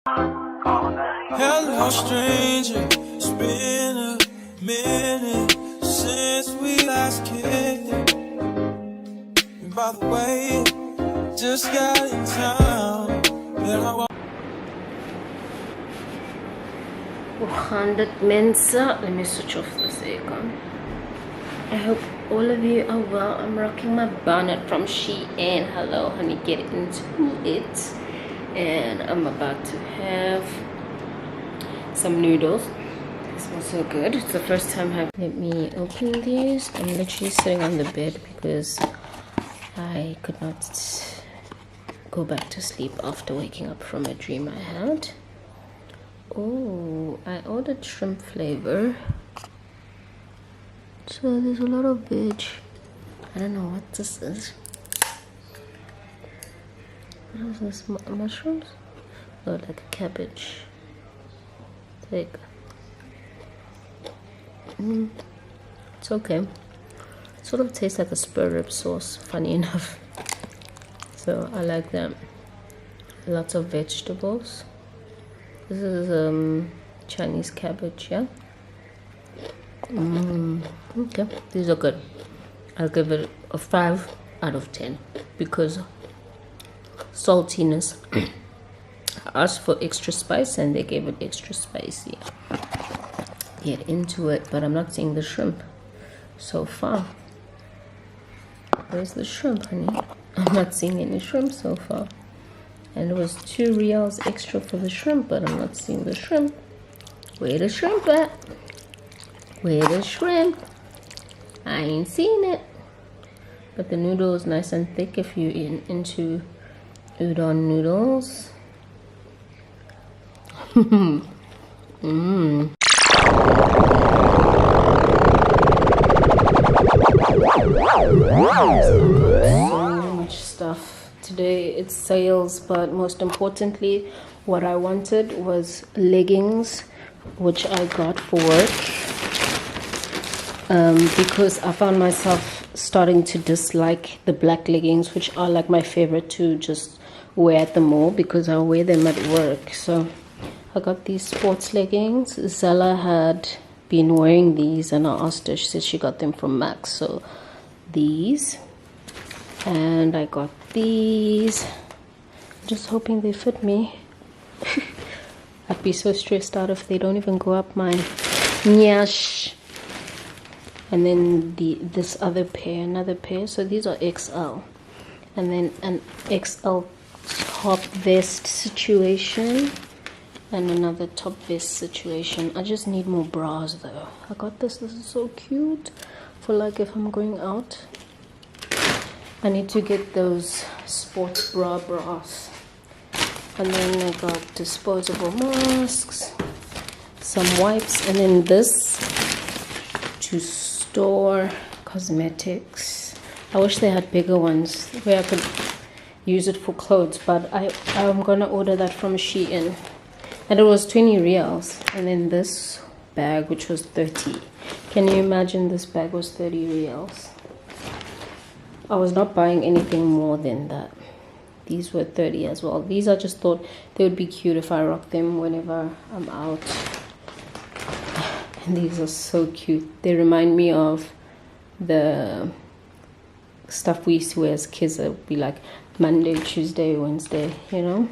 Hello, stranger. It's been a minute since we last kicked it. And by the way, just got in town. And I 100 Mensa. Let me switch off this aircon. I hope all of you are well. I'm rocking my bonnet from Shein. Hello, honey, get into it. And I'm about to have some noodles. They smell so good. It's the first time I've... Let me open these. I'm literally sitting on the bed because I could not go back to sleep after waking up from a dream I had. Oh, I ordered shrimp flavor. So there's a lot of veg. I don't know what this is. What is this? Mushrooms? Oh, like a cabbage. Take. It's okay. It sort of tastes like a spur rib sauce, funny enough. So I like that. Lots of vegetables. This is Chinese cabbage, yeah? Okay, these are good. I'll give it a 5 out of 10 because saltiness. I asked for extra spice and they gave it extra spicy. Get into it, but I'm not seeing the shrimp so far. Where's the shrimp, honey? I'm not seeing any shrimp so far. And it was 2 reals extra for the shrimp, but I'm not seeing the shrimp. Where the shrimp at? Where the shrimp? I ain't seen it. But the noodle is nice and thick if you're into udon noodles. So much stuff. Today it's sales, but most importantly what I wanted was leggings, which I got for work, because I found myself starting to dislike the black leggings, which are like my favorite to just wear at the mall because I wear them at work. So I got these sports leggings. Zella had been wearing these and I asked her, she said she got them from Max. So these, and I got these, just hoping they fit me. I'd be so stressed out if they don't even go up my nyash. And then this other pair, another pair. So these are XL, and then an XL top vest situation and another top vest situation. I just need more bras though. I got this is so cute for like if I'm going out. I need to get those sports bras. And then I got disposable masks, some wipes, and then this to store cosmetics. I wish they had bigger ones where I could use it for clothes, but I'm gonna order that from Shein. And it was 20 reals. And then this bag, which was 30. Can you imagine this bag was 30 reals? I was not buying anything more than that. These were 30 as well. These I just thought they would be cute if I rock them whenever I'm out. And these are so cute. They remind me of the stuff we used to wear as kids. It would be like Monday, Tuesday, Wednesday, you know.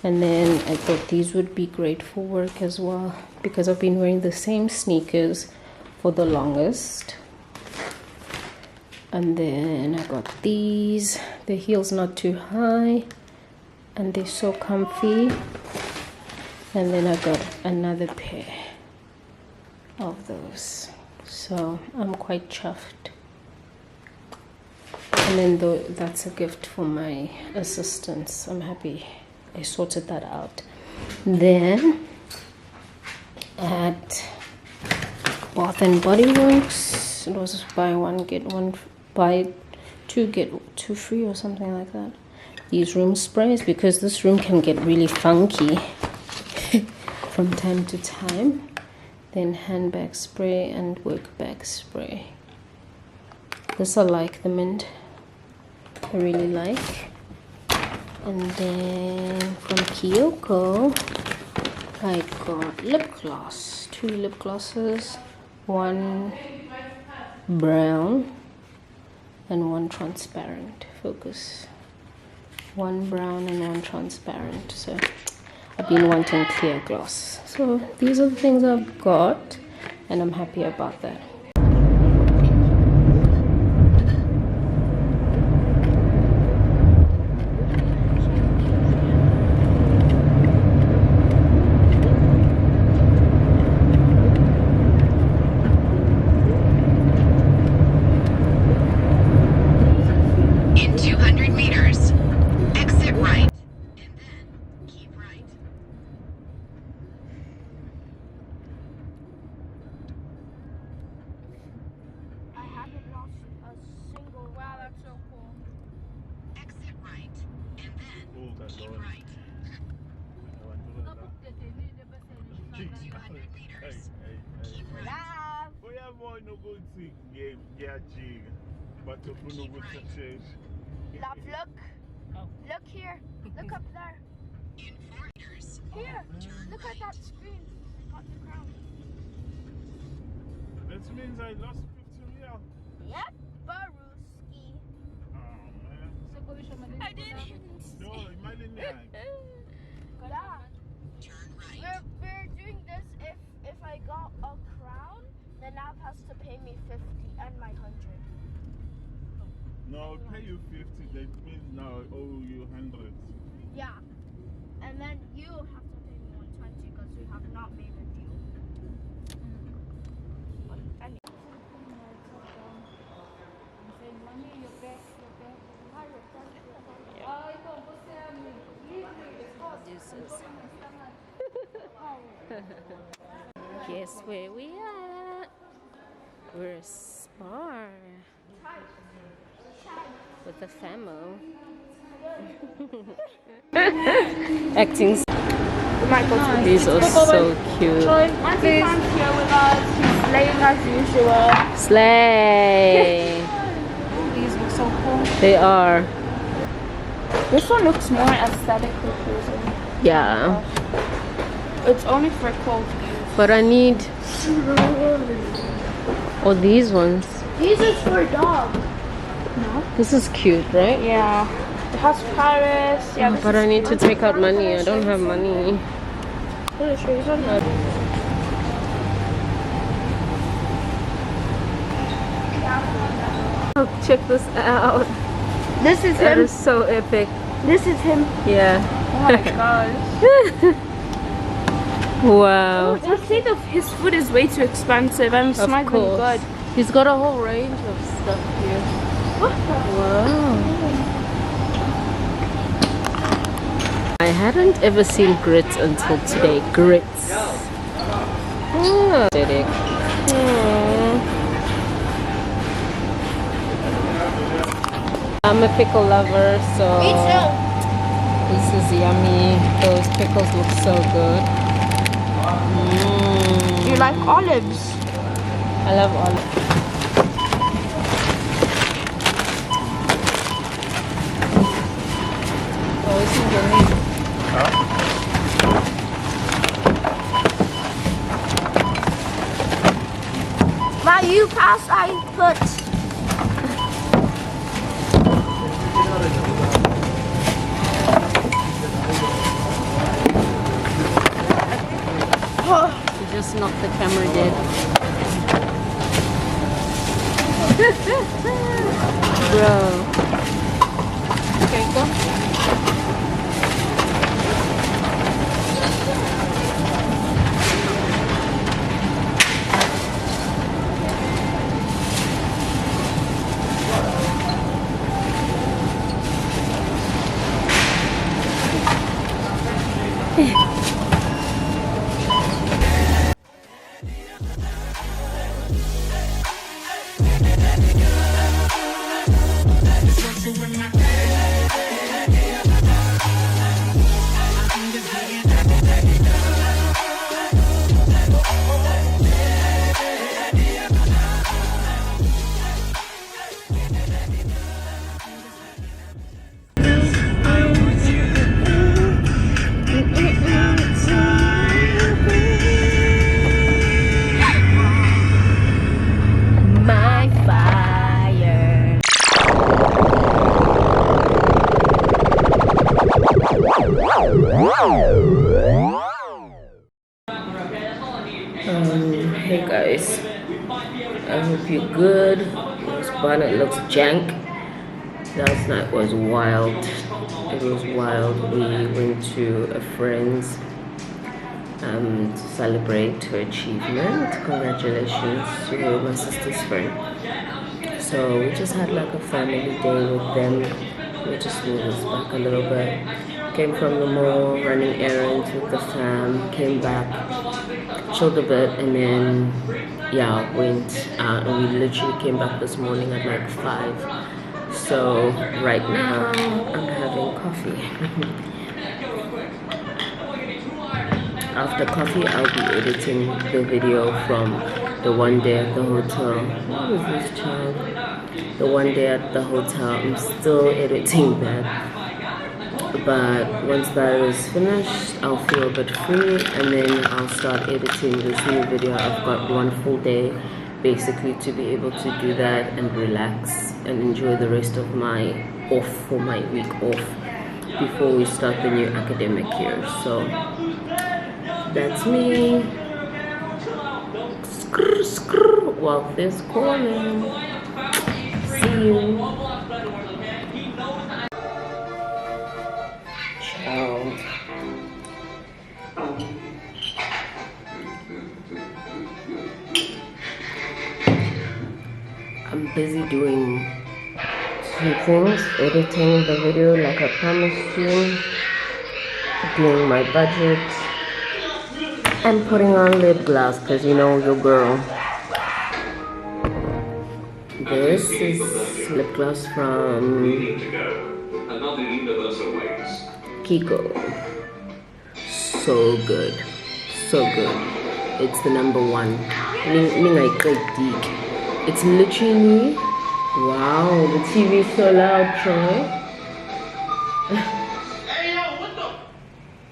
And then I thought these would be great for work as well because I've been wearing the same sneakers for the longest. And then I got these. The heel's not too high and they're so comfy. And then I got another pair of those. So I'm quite chuffed. And then that's a gift for my assistants. I'm happy I sorted that out. Then at Bath and Body Works, it was buy one get one, buy two get two free or something like that. These room sprays, because this room can get really funky from time to time. Then handbag spray and work bag spray. This I like, the mint I really like. And then from Kyoko, I got lip gloss. 2 lip glosses, 1 brown and 1 transparent. Focus. 1 brown and 1 transparent. So I've been wanting clear gloss. So these are the things I've got, and I'm happy about that. In 200 meters, exit right, and then keep right. I haven't lost a single. Wow, that's so cool. Exit right, and then keep right. 200 meters, keep right. Love. Love, look. Look here. Look up there. In 4 meters, Here. Look at that screen. I got the crown. That means I lost 50 real. Yep, Baruski. Oh man. I didn't. No, imagine that. Yeah. turn right. We're doing this if I got a crown, then Nav has to pay me 50 and my 100. No, I'll pay you 50. That means now I owe you 100. Yeah. And then you have to pay me 120 because we have not made a deal. But anyway. Guess where we at? We're a Spar with the famo. Acting. These are so cute. Auntie Pam's here with us. She's slaying as usual. Slay. These look so cool. They are. This one looks more aesthetically pleasing. Yeah. It's only for cold use. But I need. Oh, these ones. These is for dog. No? This is cute, right? Yeah. It has Paris. Yeah. Oh, this but is I need to take out money. I Paris. don't have money. Really sure he's on that. Oh, check this out. This is That him. is so epic. This is him. Yeah. Oh my gosh. Wow. Let's say that his food is way too expensive. I'm Of smiling course. good. He's got a whole range of stuff here. Wow. I hadn't ever seen grits until today. Grits. Oh, aesthetic. I'm a pickle lover, so Me too. this is yummy. Those pickles look so good. You like olives? I love olives. Oh, isn't it? While you pass, I put. You just knocked the camera dead. Bro. Okay, go. Hey guys, I hope you're good. This bonnet looks jank. Last night was wild. It was wild. We went to a friend's to celebrate her achievement. Congratulations to my sister's friend. So we just had like a family day with them. We just moved this back a little bit. Came from the mall, running errands with the fam. Came back, chilled a bit, and then yeah, went out. And we literally came back this morning at like 5. So right now I'm having coffee. After coffee, I'll be editing the video from the one day at the hotel. What is this child? The one day at the hotel. I'm still editing that. But once that is finished, I'll feel a bit free, and then I'll start editing this new video. I've got one full day basically to be able to do that and relax and enjoy the rest of my off for my week off before we start the new academic year. So that's me. Skrr, skrr, while this calling. See you. Ciao. I'm busy doing two things, editing the video like I promised you, doing my budget, and putting on lip gloss because you know your girl. This is lip gloss from Kiko. So good, so good. It's the #1. It's literally, wow, the TV is so loud, Troy.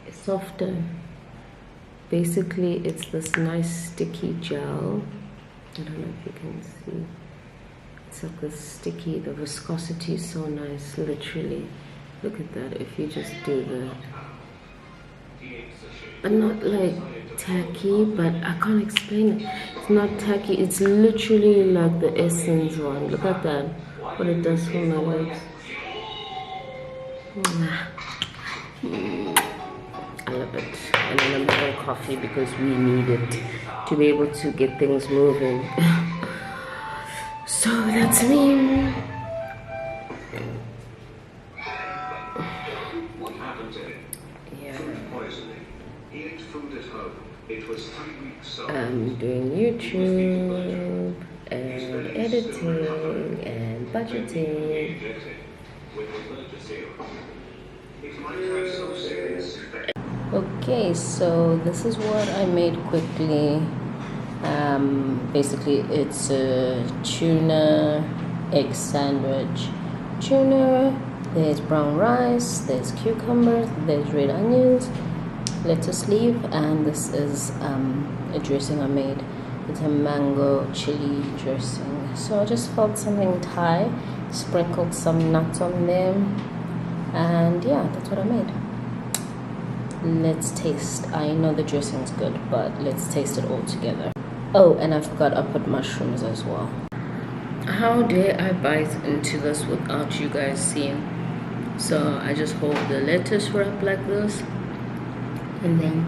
It's softer. Basically, it's this nice sticky gel. I don't know if you can see. It's like this sticky, the viscosity is so nice, literally. Look at that, if you just do that. But not like tacky, but I can't explain it. It's not tacky, it's literally like the Essence one. Look at that, what it does for my lips. I love it. And then I'm having coffee because we need it to be able to get things moving. So that's me. I'm doing YouTube and editing and budgeting. Okay, so this is what I made quickly. Basically it's a tuna egg sandwich. Tuna, there's brown rice, there's cucumbers, there's red onions, lettuce leaf, and this is a dressing I made. It's a mango chili dressing. So I just felt something Thai, sprinkled some nuts on there, and yeah, that's what I made. Let's taste. I know the dressing's good, but let's taste it all together. Oh, and I forgot I put mushrooms as well. How dare I bite into this without you guys seeing? So I just hold the lettuce wrap like this, and then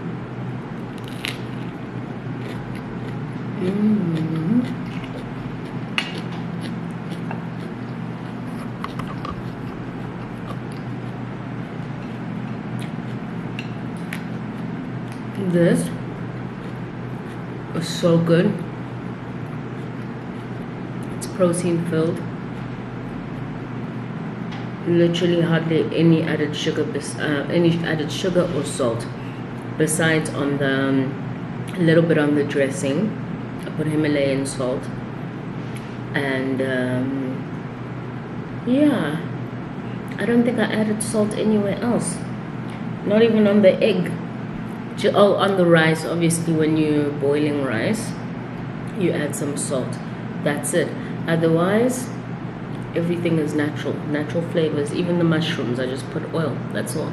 this was so good. It's protein filled. Literally hardly any added sugar, or salt, besides on the little bit on the dressing. I put Himalayan salt, and yeah, I don't think I added salt anywhere else, not even on the egg. Oh, on the rice, obviously when you're boiling rice you add some salt, that's it. Otherwise everything is natural flavors. Even the mushrooms, I just put oil, that's all.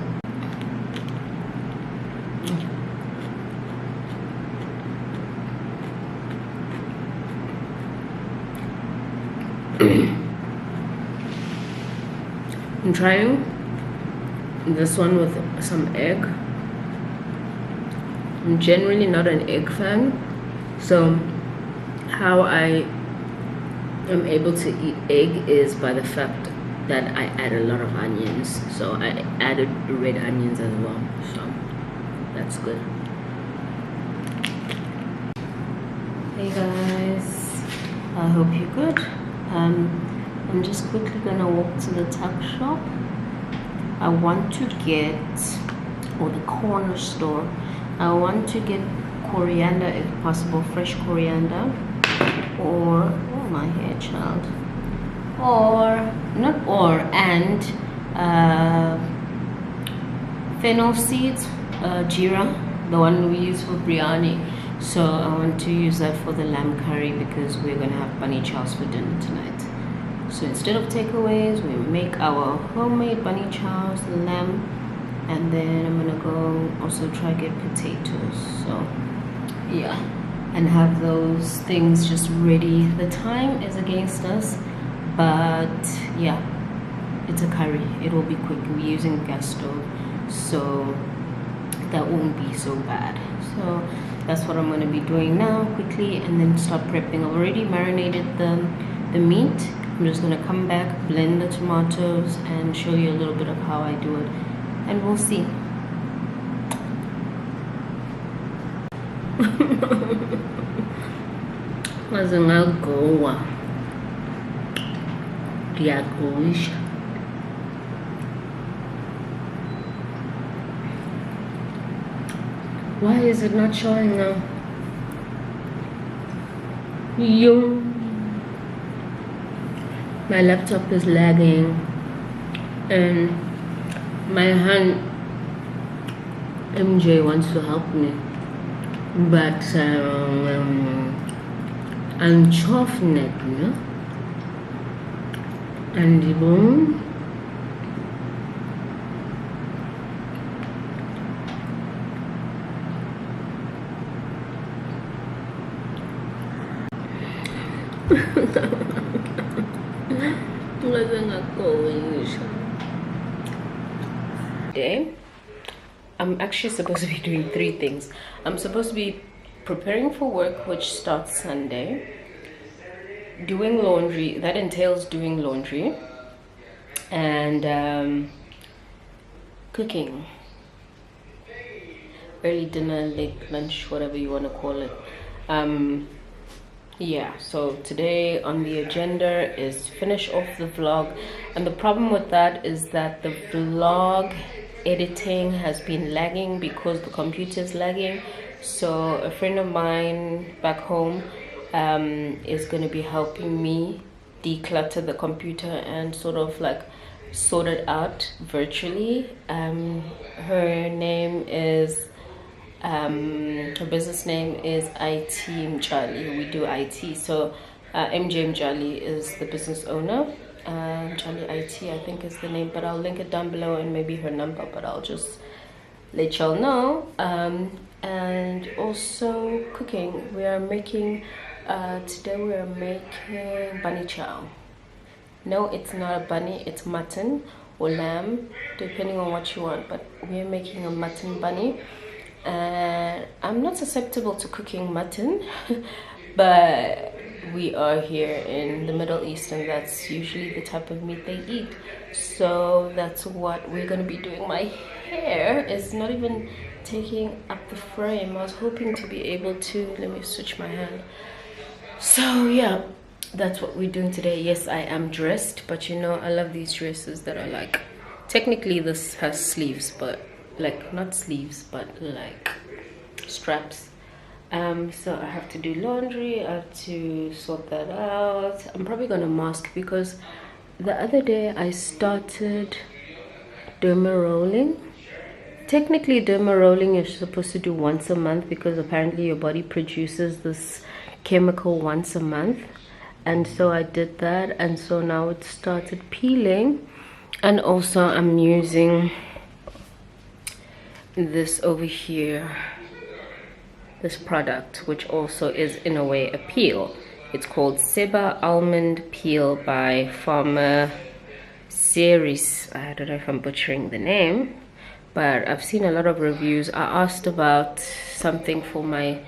I'm trying this one with some egg. I'm generally not an egg fan, so how I am able to eat egg is by the fact that I add a lot of onions. So I added red onions as well, so that's good. Hey guys, I hope you're good. I'm just quickly gonna walk to the tuck shop. I want to get, or the corner store, I want to get coriander if possible, fresh coriander, or, oh my hair child, and fennel seeds, jeera, the one we use for breyani. So I want to use that for the lamb curry because we're gonna have bunny chows for dinner tonight. So instead of takeaways, we make our homemade bunny chows, lamb, and then I'm gonna go also try get potatoes. So yeah, and have those things just ready. The time is against us, but yeah, it's a curry. It will be quick. We're using gas stove, so that won't be so bad. So that's what I'm going to be doing now quickly, and then start prepping. I've already marinated the meat. I'm just going to come back, blend the tomatoes, and show you a little bit of how I do it, and we'll see. Why is it not showing now? Yo, my laptop is lagging, and my hand MJ wants to help me, but I'm chopping it, you know, and the bone. Today, I'm actually supposed to be doing 3 things. I'm supposed to be preparing for work, which starts Sunday, doing laundry, that entails doing laundry, and cooking. Early dinner, late lunch, whatever you want to call it. Yeah, so today on the agenda is finish off the vlog, and the problem with that is that the vlog editing has been lagging because the computer is lagging. So a friend of mine back home is going to be helping me declutter the computer and sort of like sort it out virtually. Her name is her business name is IT Mjali. We do IT. So MJ Mjali is the business owner. Mjali IT, I think, is the name, but I'll link it down below, and maybe her number, but I'll just let y'all know. And also cooking. We are making today we are making bunny chow. No, it's not a bunny, it's mutton or lamb, depending on what you want, but we are making a mutton bunny. I'm not susceptible to cooking mutton, but we are here in the Middle East, and that's usually the type of meat they eat. So that's what we're going to be doing. My hair is not even taking up the frame. I was hoping to be able to, let me switch my hand. So yeah, that's what we're doing today. Yes, I am dressed, but you know, I love these dresses that are like, technically this has sleeves, but like not sleeves, but like straps. So I have to do laundry, I have to sort that out. I'm probably gonna mask because the other day I started derma rolling. Technically derma rolling you're supposed to do once a month because apparently your body produces this chemical once a month, and so I did that, and so now it started peeling. And also I'm using this over here, this product, which also is in a way a peel. It's called Seba Almond Peel by Farmer Series. I don't know if I'm butchering the name, but I've seen a lot of reviews. I asked about something for my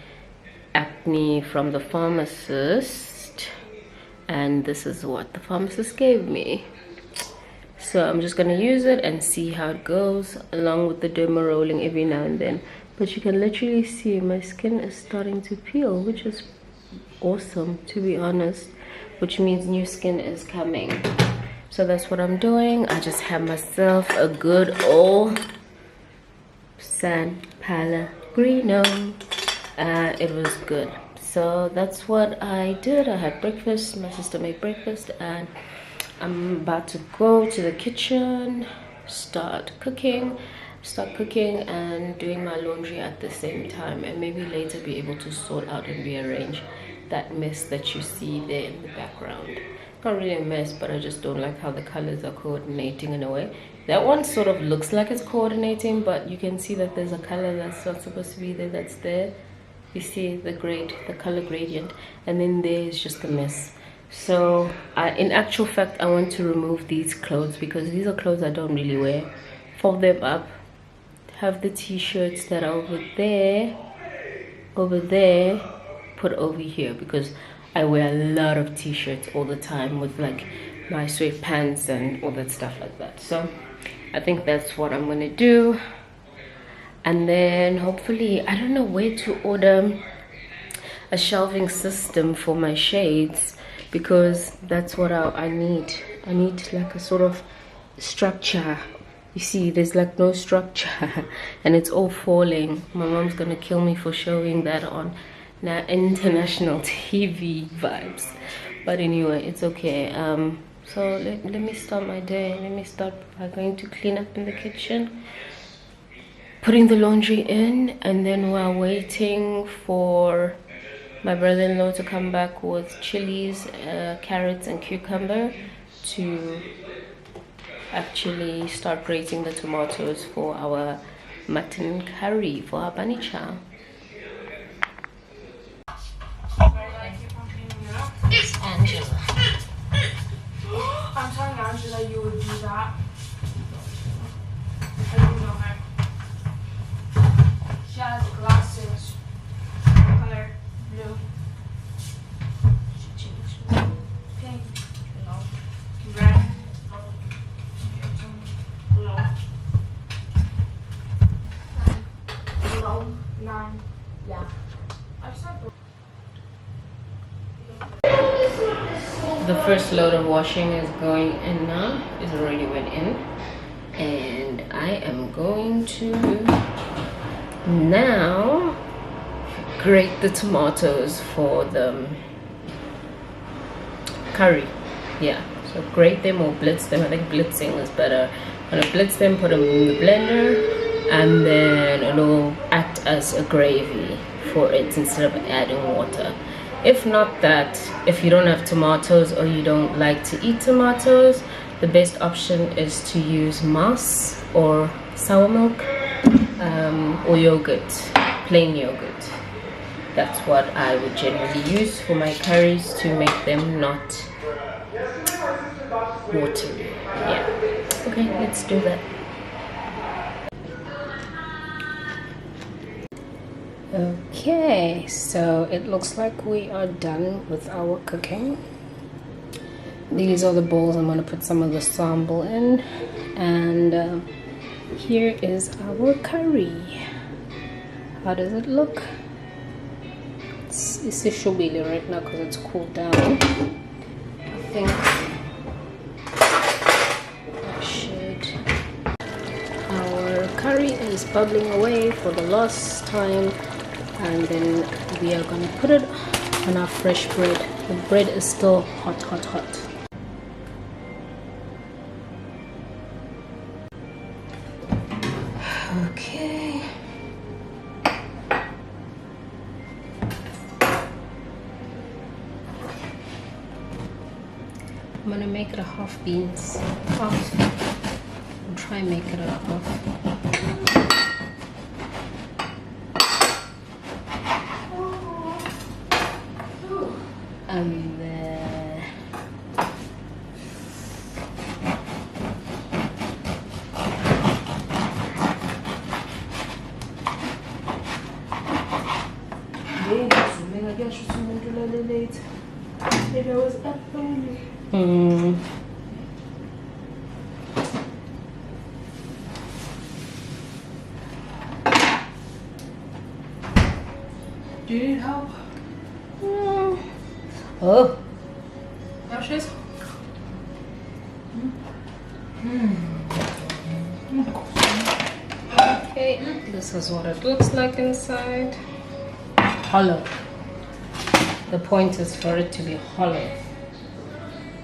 acne from the pharmacist, and this is what the pharmacist gave me. So I'm just gonna use it and see how it goes, along with the derma rolling every now and then. But you can literally see my skin is starting to peel, which is awesome, to be honest, which means new skin is coming. So that's what I'm doing. I just have myself a good old San Pellegrino. It was good. So that's what I did. I had breakfast. My sister made breakfast, and I'm about to go to the kitchen, start cooking and doing my laundry at the same time, and maybe later be able to sort out and rearrange that mess that you see there in the background. Not really a mess, but I just don't like how the colors are coordinating in a way. That one sort of looks like it's coordinating, but you can see that there's a color that's not supposed to be there that's there. You see the color gradient, and then there's just a mess. So in actual fact, I want to remove these clothes because these are clothes I don't really wear. Fold them up, have the t-shirts that are over there, put over here, because I wear a lot of t-shirts all the time with like my sweatpants and all that stuff like that. So I think that's what I'm gonna do. And then hopefully, I don't know where to order a shelving system for my shades, because that's what I need. I need like a sort of structure. You see, there's like no structure and it's all falling. My mom's gonna kill me for showing that on international TV vibes, but anyway, it's okay. So let me start my day. Let me start by going to clean up in the kitchen, putting the laundry in, and then while waiting for my brother-in-law to come back with chilies, carrots and cucumber to actually start grating the tomatoes for our mutton curry, for our bunny chow. Angela. I'm telling Angela you would do that. I don't know her. She has glasses. Color blue. She changed. Pink. No. Red. No. No. Nine. Yeah. I said. The first load of washing is going in now. It already went in, and I am going to now grate the tomatoes for the curry. Yeah, so grate them or blitz them. I think blitzing is better. I'm gonna blitz them, put them in the blender, and then it'll act as a gravy for it instead of adding water. If not that, if you don't have tomatoes or you don't like to eat tomatoes, the best option is to use mas or sour milk, or yogurt, plain yogurt. That's what I would generally use for my curries to make them not watery. Yeah. Okay, let's do that. Okay, so it looks like we are done with our cooking. These are the bowls I'm going to put some of the sambal in, and here is our curry. How does it look? It's shobili right now because it's cooled down. I think I should. Our curry is bubbling away for the last time. And then we are gonna put it on our fresh bread. The bread is still hot. Okay. I'm gonna make it a half beans. I'll try and make it a half. And then Do you need help? oh, Ashes? okay, this is what it looks like inside. Hollow. The point is for it to be hollow.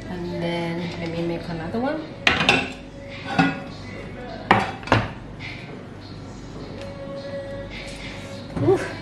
And then let me make another one. Oof.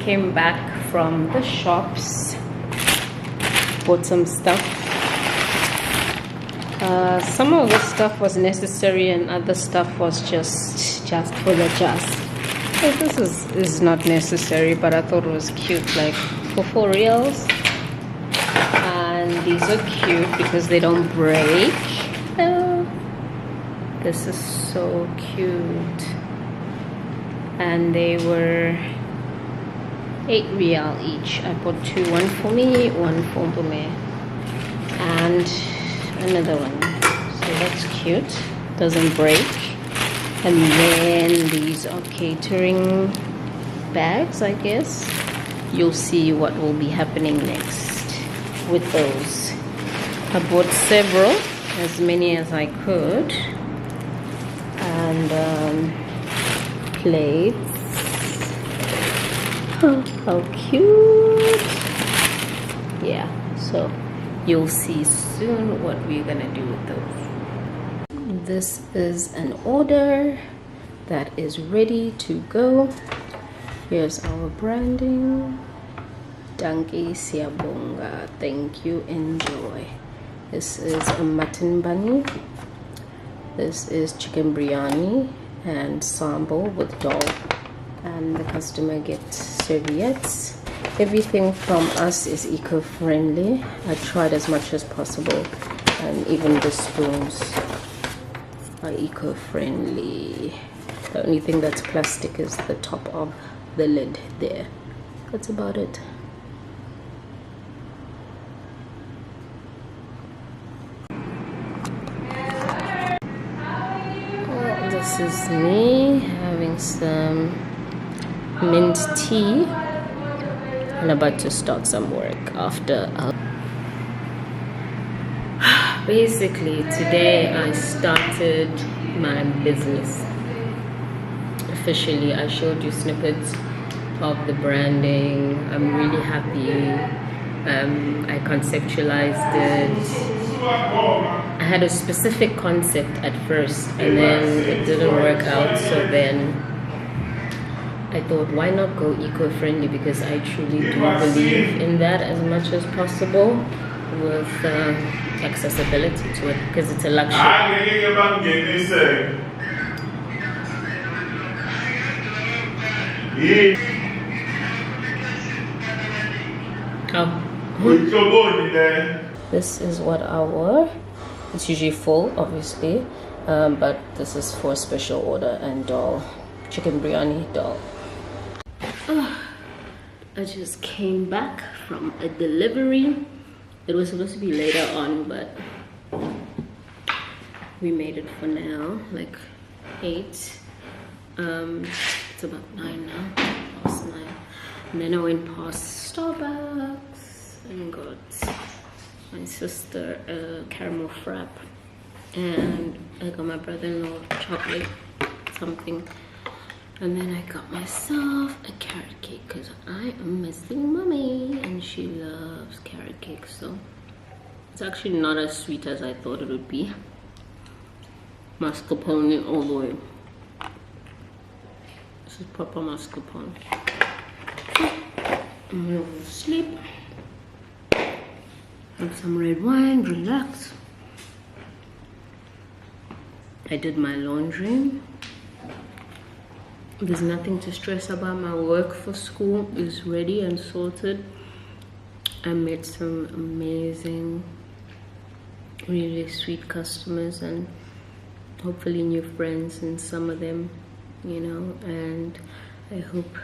came back from the shops, bought some stuff. Some of the stuff was necessary and other stuff was just for the just. So this is not necessary, but I thought it was cute, like for 4 reals. And these are cute because they don't break. Oh, this is so cute. And they were 8 real each. I bought 2, one for me, one for me, and another one. So that's cute, doesn't break. And then these are catering bags, I guess. You'll see what will be happening next with those. I bought several, as many as I could. And plates. Oh, how cute. Yeah, so you'll see soon what we're gonna do with those. This is an order that is ready to go. Here's our branding. Danke siyabonga. Thank you, enjoy. This is a mutton bunny. This is chicken biryani and sambal with dal. And the customer gets serviettes. Everything from us is eco-friendly. I tried as much as possible, and even the spoons are eco-friendly. The only thing that's plastic is the top of the lid there. That's about it. Well, this is me having some mint tea and about to start some work after basically today I started my business officially. I showed you snippets of the branding. I'm really happy. I conceptualized it. I had a specific concept at first and then it didn't work out, so then I thought, why not go eco-friendly, because I truly do believe in that as much as possible, with accessibility to it, because it's a luxury. This is what I wore. It's usually full, obviously, but this is for a special order and dal, chicken biryani dal. I just came back from a delivery. It was supposed to be later on, but we made it for now, like 8. It's about 9 now, past 9. And then I went past Starbucks and got my sister a caramel frap, and I got my brother-in-law chocolate something. And then I got myself a carrot cake because I am missing mommy and she loves carrot cake. So it's actually not as sweet as I thought it would be. Mascarpone all the way. This is proper mascarpone. I'm gonna go to sleep. Have some red wine, relax. I did my laundry. There's nothing to stress about. My work for school is ready and sorted. I met some amazing, really sweet customers and hopefully new friends in some of them, you know, and I hope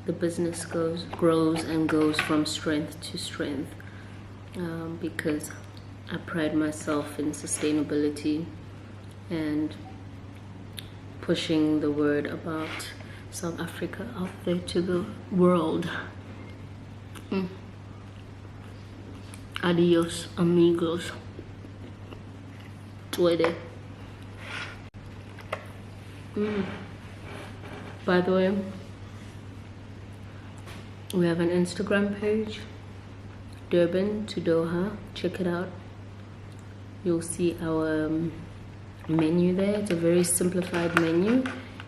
the business grows and goes from strength to strength, because I pride myself in sustainability and pushing the word about South Africa out there to the world. Adios, amigos. Twitter. By the way, we have an Instagram page, Durban to Doha. Check it out. You'll see our menu there. It's a very simplified menu.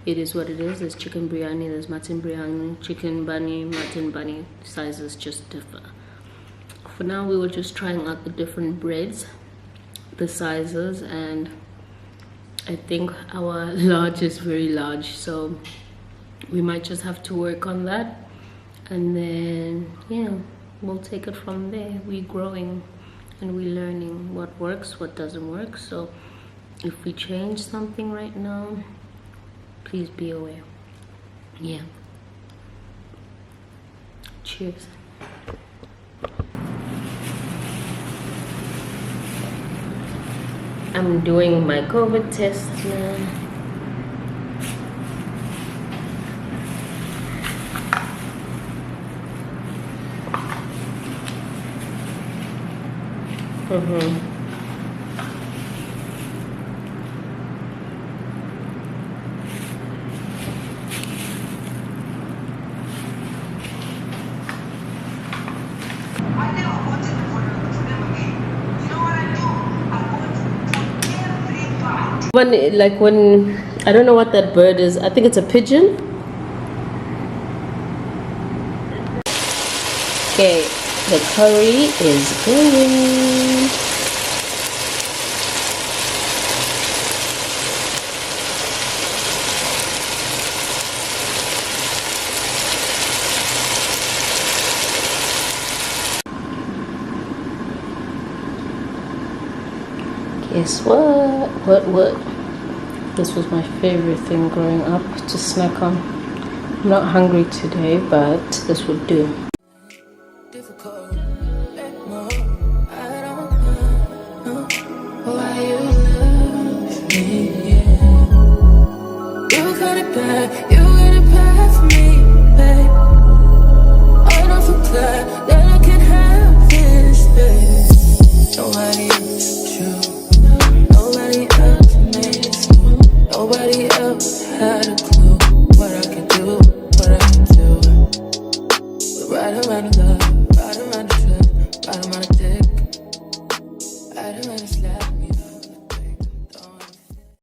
it is what it is. There's chicken biryani, there's mutton biryani, chicken bunny, mutton bunny. Sizes just differ. For now, we were just trying out the different breads, the sizes, and I think our large is very large, so we might just have to work on that, and then yeah, we'll take it from there. We're growing and we're learning what works, what doesn't work. So if we change something right now, please be aware. Yeah. Cheers. I'm doing my COVID test now. When I don't know what that bird is. I think it's a pigeon. Okay, the curry is going. Guess what? What? This was my favorite thing growing up to snack on. I'm not hungry today, but this would do. Difficult, let go. I don't know why you love me. Yeah. You got it bad.